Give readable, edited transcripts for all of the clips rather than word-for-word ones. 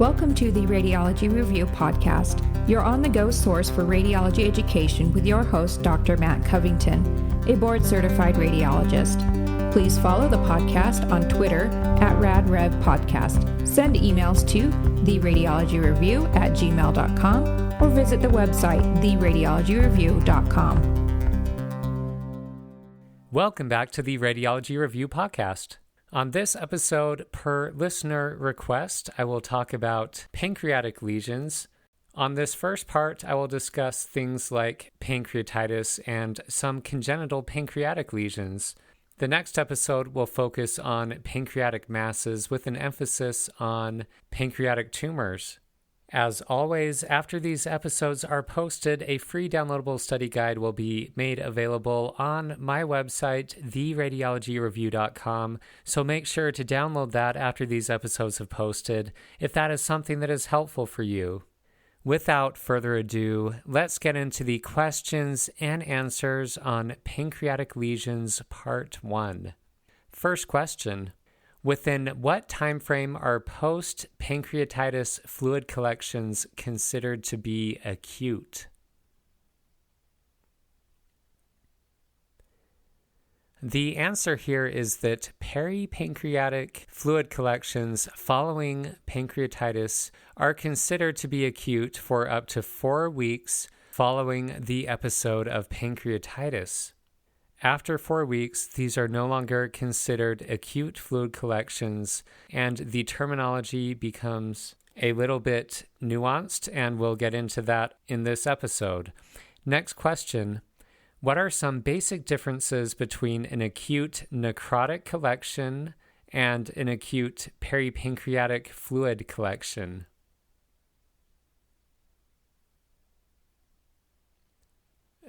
Welcome to the Radiology Review Podcast, your on-the-go source for radiology education with your host, Dr. Matt Covington, a board-certified radiologist. Please follow the podcast on Twitter at RadRevPodcast. Send emails to theradiologyreview@gmail.com or visit the website theradiologyreview.com. Welcome back to the Radiology Review Podcast. On this episode, per listener request, I will talk about pancreatic lesions. On this first part, I will discuss things like pancreatitis and some congenital pancreatic lesions. The next episode will focus on pancreatic masses with an emphasis on pancreatic tumors. As always, after these episodes are posted, a free downloadable study guide will be made available on my website, theradiologyreview.com, so make sure to download that after these episodes have posted, if that is something that is helpful for you. Without further ado, let's get into the questions and answers on pancreatic lesions, Part 1. First question. Within what time frame are post-pancreatitis fluid collections considered to be acute? The answer here is that peripancreatic fluid collections following pancreatitis are considered to be acute for up to 4 weeks following the episode of pancreatitis. After 4 weeks, these are no longer considered acute fluid collections, and the terminology becomes a little bit nuanced, and we'll get into that in this episode. Next question. What are some basic differences between an acute necrotic collection and an acute peripancreatic fluid collection?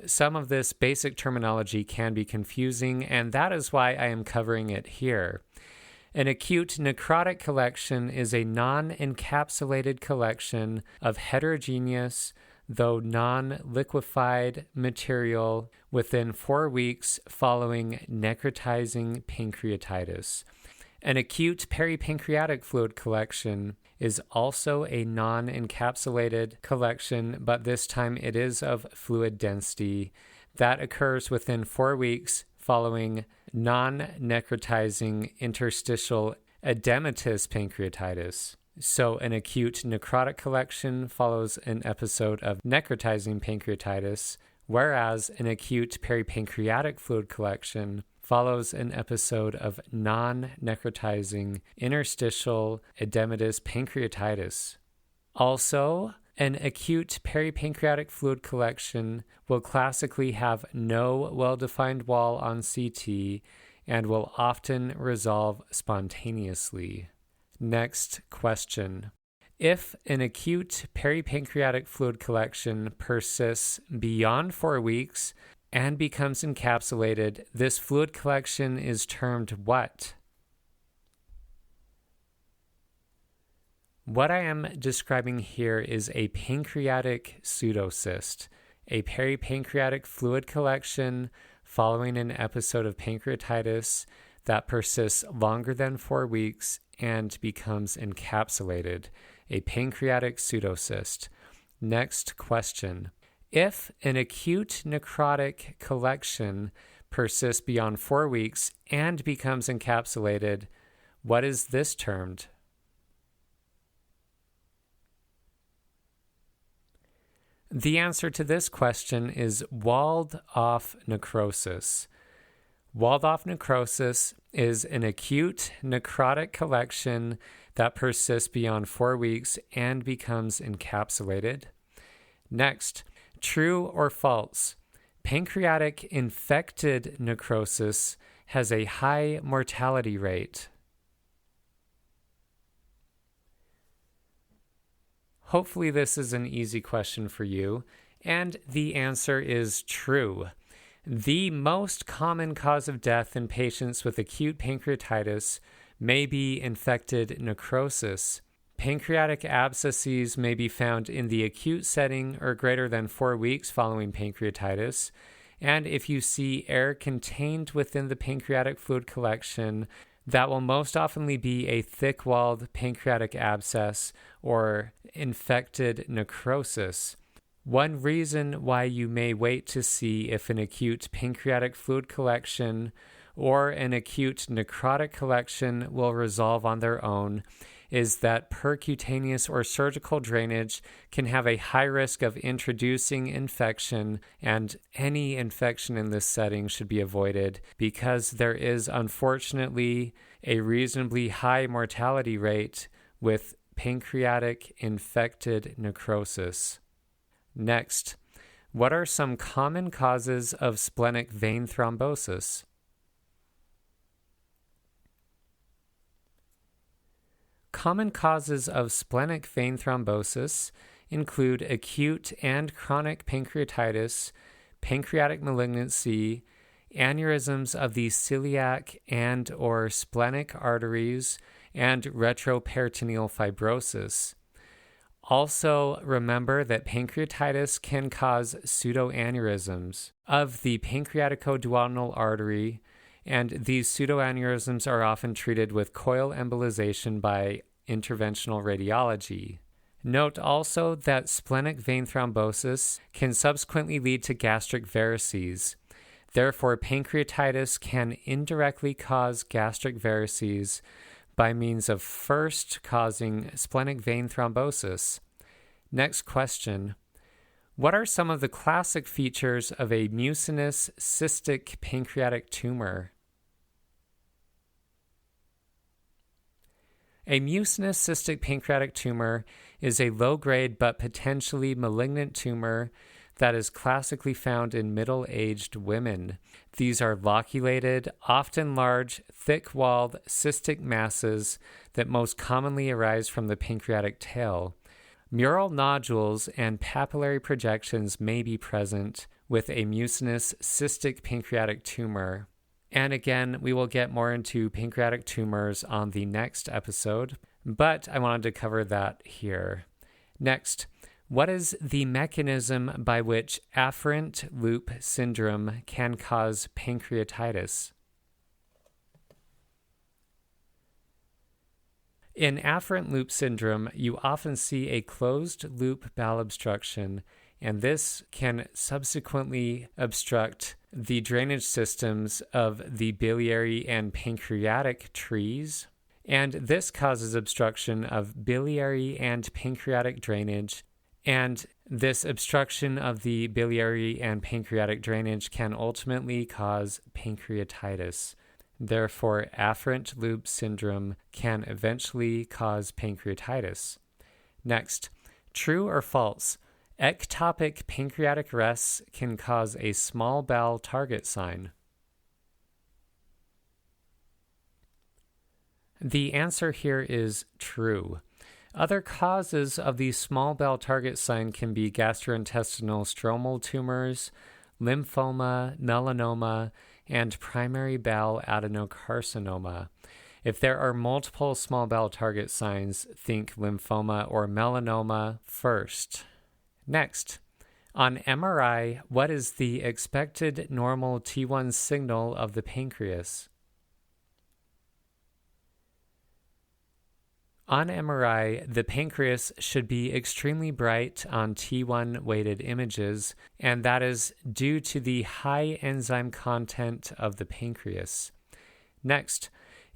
Some of this basic terminology can be confusing, and that is why I am covering it here. An acute necrotic collection is a non-encapsulated collection of heterogeneous, though non-liquefied material within 4 weeks following necrotizing pancreatitis. An acute peripancreatic fluid collection is also a non-encapsulated collection, but this time it is of fluid density that occurs within 4 weeks following non-necrotizing interstitial edematous pancreatitis. So an acute necrotic collection follows an episode of necrotizing pancreatitis, whereas an acute peripancreatic fluid collection follows an episode of non-necrotizing interstitial edematous pancreatitis. Also, an acute peripancreatic fluid collection will classically have no well-defined wall on CT and will often resolve spontaneously. Next question. If an acute peripancreatic fluid collection persists beyond 4 weeks and becomes encapsulated, this fluid collection is termed what? What I am describing here is a pancreatic pseudocyst, a peripancreatic fluid collection following an episode of pancreatitis that persists longer than 4 weeks and becomes encapsulated, a pancreatic pseudocyst. Next question. If an acute necrotic collection persists beyond 4 weeks and becomes encapsulated, what is this termed? The answer to this question is walled-off necrosis. Walled-off necrosis is an acute necrotic collection that persists beyond 4 weeks and becomes encapsulated. Next, true or false? Pancreatic infected necrosis has a high mortality rate. Hopefully this is an easy question for you, and the answer is true. The most common cause of death in patients with acute pancreatitis may be infected necrosis. Pancreatic abscesses may be found in the acute setting or greater than 4 weeks following pancreatitis, and if you see air contained within the pancreatic fluid collection, That will most often be a thick-walled pancreatic abscess or infected necrosis. One reason why you may wait to see if an acute pancreatic fluid collection or an acute necrotic collection will resolve on their own is that percutaneous or surgical drainage can have a high risk of introducing infection, and any infection in this setting should be avoided because there is unfortunately a reasonably high mortality rate with pancreatic infected necrosis. Next, what are some common causes of splenic vein thrombosis? Common causes of splenic vein thrombosis include acute and chronic pancreatitis, pancreatic malignancy, aneurysms of the celiac and or splenic arteries, and retroperitoneal fibrosis. Also, remember that pancreatitis can cause pseudoaneurysms of the pancreaticoduodenal artery, and these pseudoaneurysms are often treated with coil embolization by interventional radiology. Note also that splenic vein thrombosis can subsequently lead to gastric varices. Therefore, pancreatitis can indirectly cause gastric varices by means of first causing splenic vein thrombosis. Next question. What are some of the classic features of a mucinous cystic pancreatic tumor? A mucinous cystic pancreatic tumor is a low-grade but potentially malignant tumor that is classically found in middle-aged women. These are loculated, often large, thick-walled cystic masses that most commonly arise from the pancreatic tail. Mural nodules and papillary projections may be present with a mucinous cystic pancreatic tumor. And again, we will get more into pancreatic tumors on the next episode, but I wanted to cover that here. Next, what is the mechanism by which afferent loop syndrome can cause pancreatitis? In afferent loop syndrome, you often see a closed loop bowel obstruction, and this can subsequently obstruct the drainage systems of the biliary and pancreatic trees, and this causes obstruction of biliary and pancreatic drainage, and this obstruction of the biliary and pancreatic drainage can ultimately cause pancreatitis. Therefore, afferent loop syndrome can eventually cause pancreatitis. Next, true or false? Ectopic pancreatic rests can cause a small bowel target sign. The answer here is true. Other causes of the small bowel target sign can be gastrointestinal stromal tumors, lymphoma, melanoma, and primary bowel adenocarcinoma. If there are multiple small bowel target signs, think lymphoma or melanoma first. Next, on MRI, what is the expected normal T1 signal of the pancreas? On MRI, the pancreas should be extremely bright on T1 weighted images, and that is due to the high enzyme content of the pancreas. Next,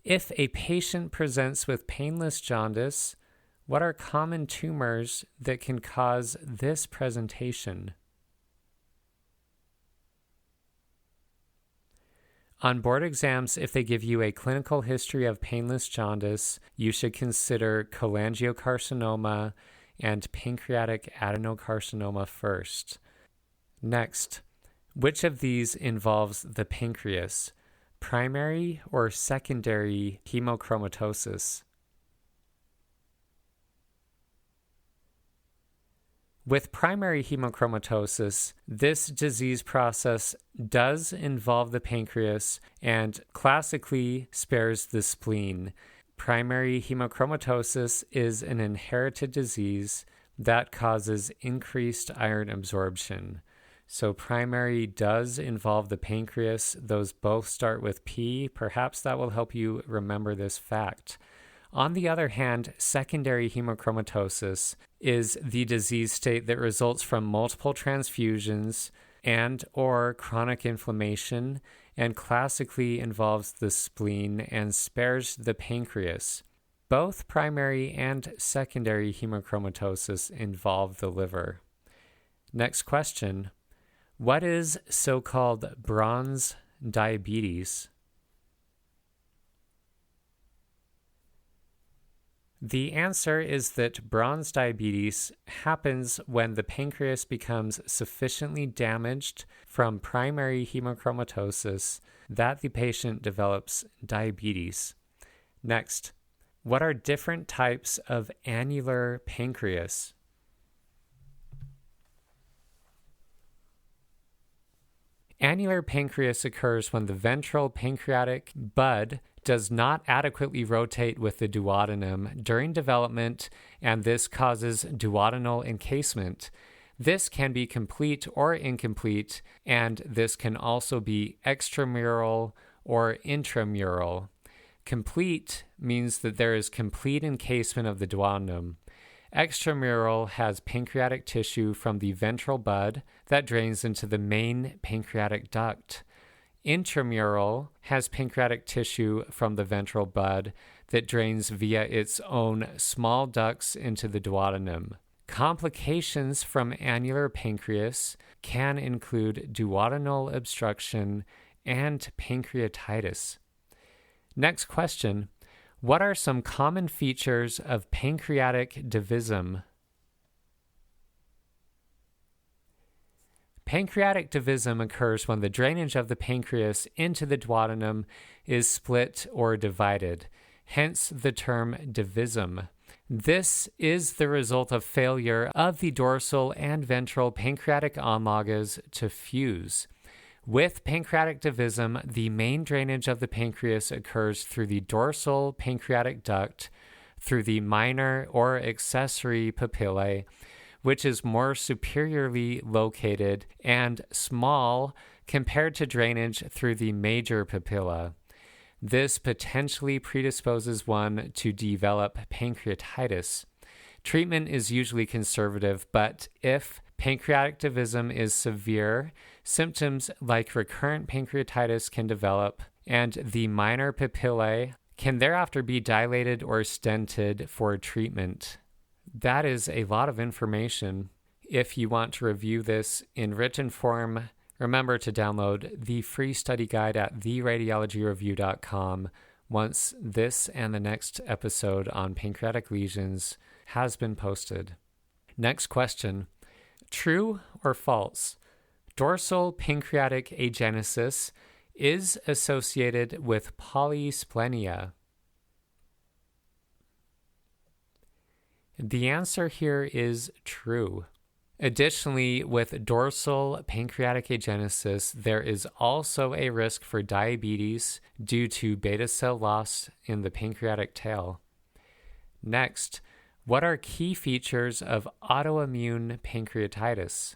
if a patient presents with painless jaundice, what are common tumors that can cause this presentation? On board exams, if they give you a clinical history of painless jaundice, you should consider cholangiocarcinoma and pancreatic adenocarcinoma first. Next, which of these involves the pancreas? Primary or secondary hemochromatosis? With primary hemochromatosis, this disease process does involve the pancreas and classically spares the spleen. Primary hemochromatosis is an inherited disease that causes increased iron absorption. So primary does involve the pancreas. Those both start with P. Perhaps that will help you remember this fact. On the other hand, secondary hemochromatosis is the disease state that results from multiple transfusions and or chronic inflammation, and classically involves the spleen and spares the pancreas. Both primary and secondary hemochromatosis involve the liver. Next question. What is so-called bronze diabetes? The answer is that bronze diabetes happens when the pancreas becomes sufficiently damaged from primary hemochromatosis that the patient develops diabetes. Next, what are different types of annular pancreas? Annular pancreas occurs when the ventral pancreatic bud does not adequately rotate with the duodenum during development, and this causes duodenal encasement. This can be complete or incomplete, and this can also be extramural or intramural. Complete means that there is complete encasement of the duodenum. Extramural has pancreatic tissue from the ventral bud that drains into the main pancreatic duct. Intramural has pancreatic tissue from the ventral bud that drains via its own small ducts into the duodenum. Complications from annular pancreas can include duodenal obstruction and pancreatitis. Next question. What are some common features of pancreatic divisum? Pancreatic divisum occurs when the drainage of the pancreas into the duodenum is split or divided, hence the term divisum. This is the result of failure of the dorsal and ventral pancreatic ommegas to fuse. With pancreatic divisum, the main drainage of the pancreas occurs through the dorsal pancreatic duct, through the minor or accessory papillae, which is more superiorly located and small compared to drainage through the major papilla. This potentially predisposes one to develop pancreatitis. Treatment is usually conservative, but if pancreatic divisum is severe, symptoms like recurrent pancreatitis can develop, and the minor papillae can thereafter be dilated or stented for treatment. That is a lot of information. If you want to review this in written form, remember to download the free study guide at theradiologyreview.com once this and the next episode on pancreatic lesions has been posted. Next question. True or false? Dorsal pancreatic agenesis is associated with polysplenia. The answer here is true. Additionally, with dorsal pancreatic agenesis, there is also a risk for diabetes due to beta cell loss in the pancreatic tail. Next, what are key features of autoimmune pancreatitis?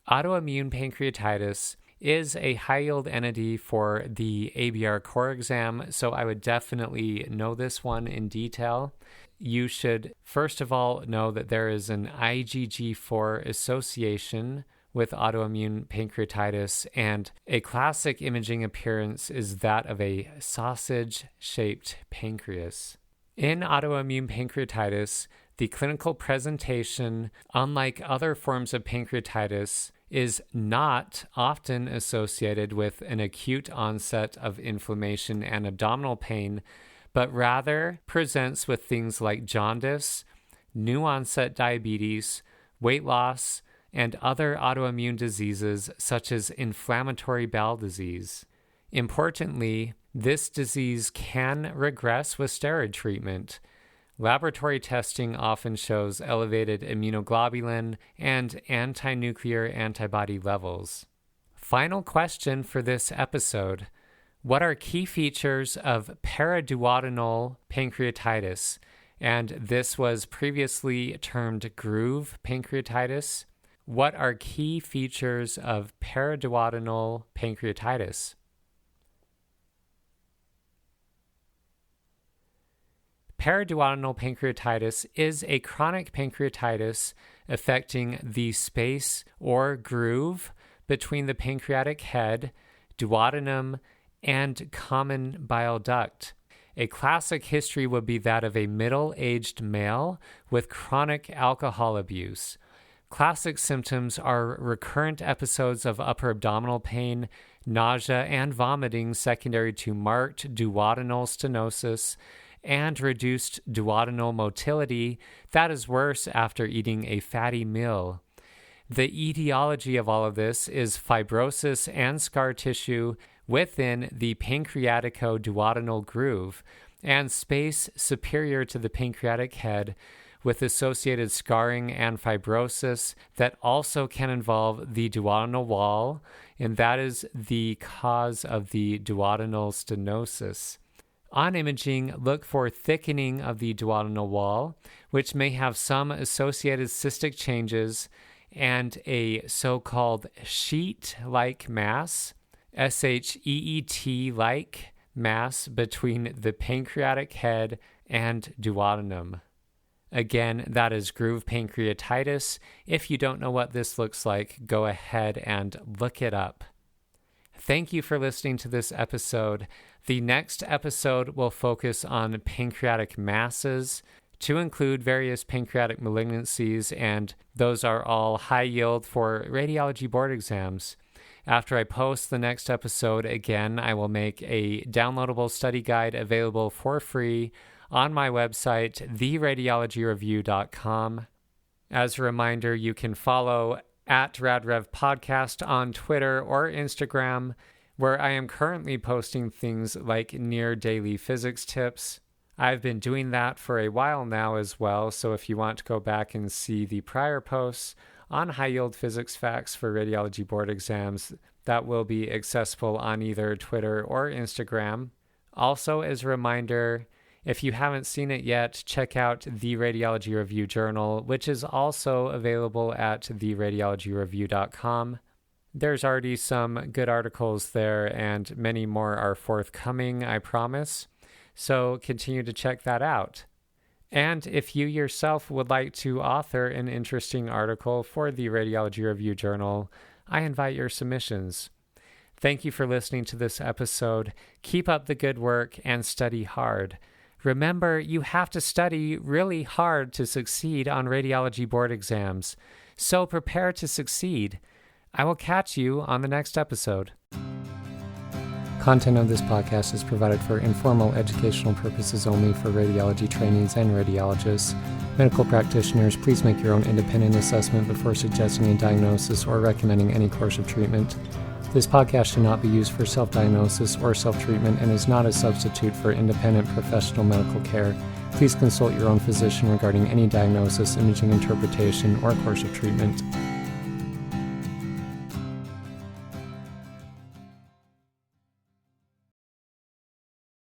Autoimmune pancreatitis is a high-yield entity for the ABR core exam, so I would definitely know this one in detail. You should first of all know that there is an IgG4 association with autoimmune pancreatitis, and a classic imaging appearance is that of a sausage-shaped pancreas. In autoimmune pancreatitis, the clinical presentation, unlike other forms of pancreatitis, is not often associated with an acute onset of inflammation and abdominal pain, but rather presents with things like jaundice, new onset diabetes, weight loss, and other autoimmune diseases such as inflammatory bowel disease. Importantly, this disease can regress with steroid treatment. Laboratory testing often shows elevated immunoglobulin and anti-nuclear antibody levels. Final question for this episode. What are key features of paraduodenal pancreatitis? and this was previously termed groove pancreatitis. What are key features of paraduodenal pancreatitis? Paraduodenal pancreatitis is a chronic pancreatitis affecting the space or groove between the pancreatic head, duodenum, and common bile duct. A classic history would be that of a middle-aged male with chronic alcohol abuse. Classic symptoms are recurrent episodes of upper abdominal pain, nausea, and vomiting secondary to marked duodenal stenosis, and reduced duodenal motility that is worse after eating a fatty meal. The etiology of all of this is fibrosis and scar tissue within the pancreatico-duodenal groove and space superior to the pancreatic head, with associated scarring and fibrosis that also can involve the duodenal wall, and that is the cause of the duodenal stenosis. On imaging, look for thickening of the duodenal wall, which may have some associated cystic changes, and a so-called sheet-like mass, SHEET-like mass between the pancreatic head and duodenum. Again, that is groove pancreatitis. If you don't know what this looks like, go ahead and look it up. Thank you for listening to this episode. The next episode will focus on pancreatic masses, to include various pancreatic malignancies, and those are all high yield for radiology board exams. After I post the next episode, again, I will make a downloadable study guide available for free on my website, theradiologyreview.com. As a reminder, you can follow at RadRevPodcast on Twitter or Instagram, where I am currently posting things like near daily physics tips. I've been doing that for a while now as well, so if you want to go back and see the prior posts on high-yield physics facts for radiology board exams, that will be accessible on either Twitter or Instagram. Also, as a reminder, if you haven't seen it yet, check out the Radiology Review Journal, which is also available at theradiologyreview.com. There's already some good articles there, and many more are forthcoming, I promise. So continue to check that out. And if you yourself would like to author an interesting article for the Radiology Review Journal, I invite your submissions. Thank you for listening to this episode. Keep up the good work and study hard. Remember, you have to study really hard to succeed on radiology board exams. So prepare to succeed. I will catch you on the next episode. Content of this podcast is provided for informal educational purposes only for radiology trainees and radiologists. Medical practitioners, please make your own independent assessment before suggesting a diagnosis or recommending any course of treatment. This podcast should not be used for self-diagnosis or self-treatment and is not a substitute for independent professional medical care. Please consult your own physician regarding any diagnosis, imaging interpretation, or course of treatment.